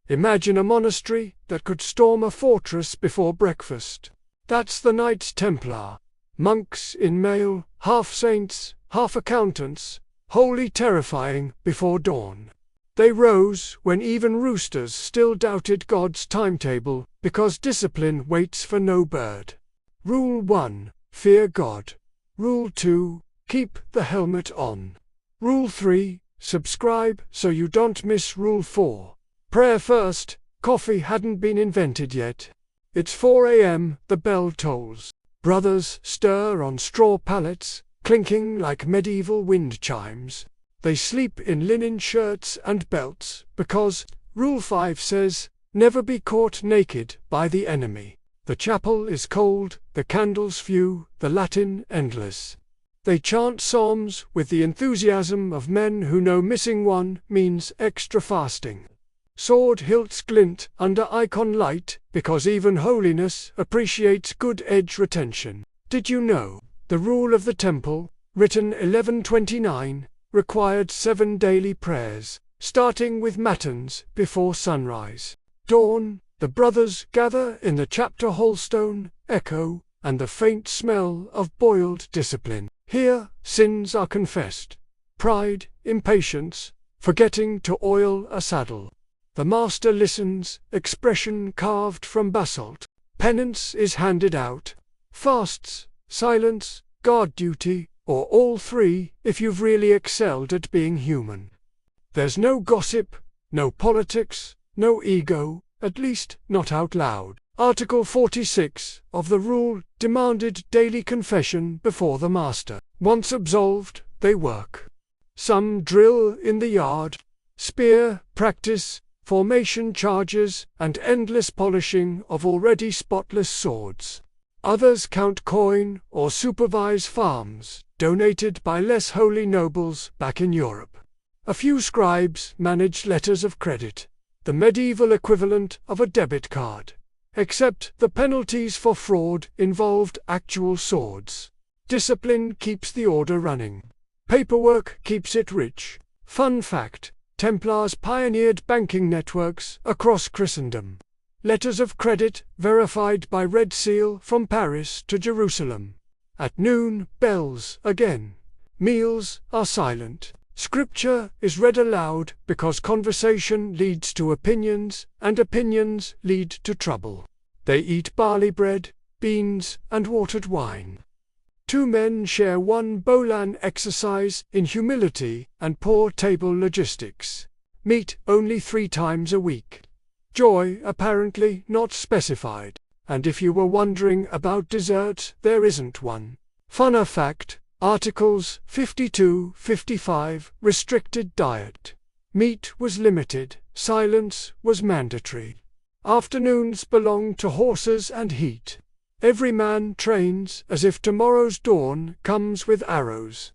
Imagine a monastery that could storm a fortress before breakfast. That's the Knight Templar. Monks in mail, half saints, half accountants, wholly terrifying before dawn. They rose when even roosters still doubted God's timetable, because discipline waits for no bird. Rule 1. Fear God. Rule 2. Keep the helmet on. Rule 3. Subscribe so you don't miss Rule 4. Prayer first. Coffee hadn't been invented yet. It's 4 a.m. The bell tolls. Brothers stir on straw pallets, clinking like medieval wind chimes. They sleep in linen shirts and belts, because Rule 5 says, never be caught naked by the enemy. The chapel is cold, the candles few, the Latin endless. They chant psalms with the enthusiasm of men who know missing one means extra fasting. Sword hilts glint under icon light, because even holiness appreciates good edge retention. Did you know the rule of the temple, written 1129, required 7 daily prayers, starting with Matins before sunrise? Dawn, the brothers gather in the chapter hallstone, echo, and the faint smell of boiled discipline. Here, sins are confessed. Pride, impatience, forgetting to oil a saddle. The master listens, expression carved from basalt. Penance is handed out. Fasts, silence, guard duty, or all three if you've really excelled at being human. There's no gossip, no politics, no ego, at least not out loud. Article 46 of the rule demanded daily confession before the master. Once absolved, they work. Some drill in the yard, spear, practice, formation charges, and endless polishing of already spotless swords. Others count coin or supervise farms, donated by less holy nobles back in Europe. A few scribes manage letters of credit, the medieval equivalent of a debit card. Except the penalties for fraud involved actual swords. Discipline keeps the order running. Paperwork keeps it rich. Fun fact: Templars pioneered banking networks across Christendom. Letters of credit verified by Red Seal from Paris to Jerusalem. At noon, bells again. Meals are silent. Scripture is read aloud because conversation leads to opinions, and opinions lead to trouble. They eat barley bread, beans, and watered wine. 2 men share one Bolan exercise in humility and poor table logistics. Meet only 3 times a week. Joy apparently not specified. And if you were wondering about dessert, there isn't one. Funner fact: Articles 52-55 restricted diet. Meat was limited, silence was mandatory. Afternoons belong to horses and heat. Every man trains as if tomorrow's dawn comes with arrows.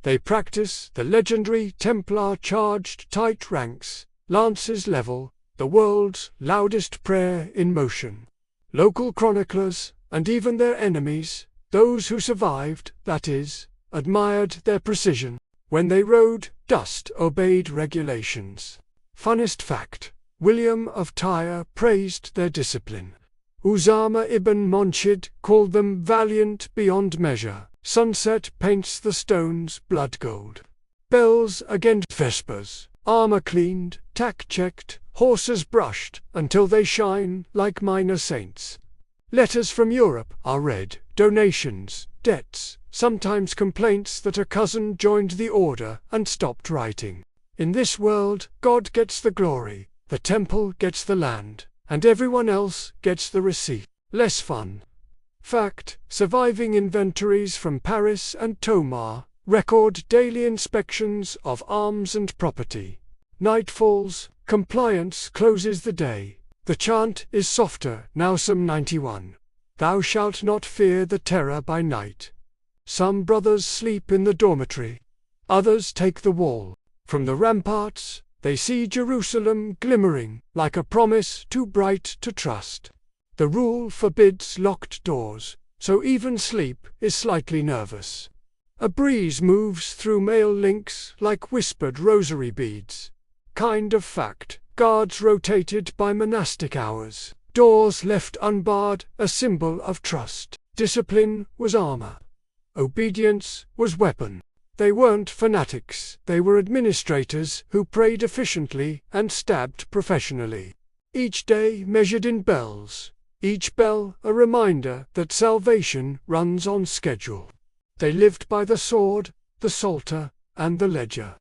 They practice the legendary Templar charged tight ranks, lances level, the world's loudest prayer in motion. Local chroniclers, and even their enemies, those who survived, that is, admired their precision. When they rode, dust obeyed regulations. Funnest fact: William of Tyre praised their discipline. Usama ibn Munshid called them valiant beyond measure. Sunset paints the stones blood gold. Bells against Vespers. Armor cleaned, tack checked, horses brushed, until they shine like minor saints. Letters from Europe are read, donations, debts, sometimes complaints that a cousin joined the order and stopped writing. In this world, God gets the glory, the temple gets the land, and everyone else gets the receipt. Less fun. Fact: surviving inventories from Paris and Tomar record daily inspections of arms and property. Night falls, compliance closes the day. The chant is softer now. Psalm 91. Thou shalt not fear the terror by night. Some brothers sleep in the dormitory. Others take the wall. From the ramparts, they see Jerusalem glimmering like a promise too bright to trust. The rule forbids locked doors, so even sleep is slightly nervous. A breeze moves through mail links like whispered rosary beads. Kind of fact: guards rotated by monastic hours, doors left unbarred, a symbol of trust. Discipline was armor. Obedience was weapon. They weren't fanatics, they were administrators who prayed efficiently and stabbed professionally. Each day measured in bells, each bell a reminder that salvation runs on schedule. They lived by the sword, the psalter, and the ledger.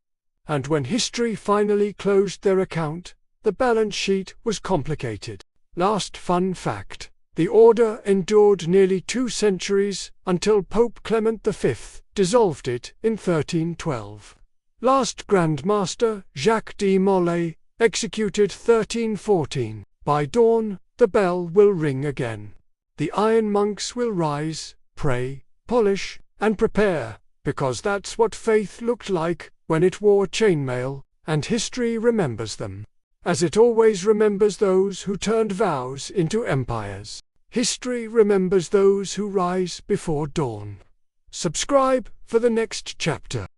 And when history finally closed their account, the balance sheet was complicated. Last fun fact: the order endured nearly 2 centuries until Pope Clement V dissolved it in 1312. Last Grand Master Jacques de Molay executed 1314. By dawn, the bell will ring again. The iron monks will rise, pray, polish, and prepare, because that's what faith looked like when it wore chainmail, and history remembers them, as it always remembers those who turned vows into empires. History remembers those who rise before dawn. Subscribe for the next chapter.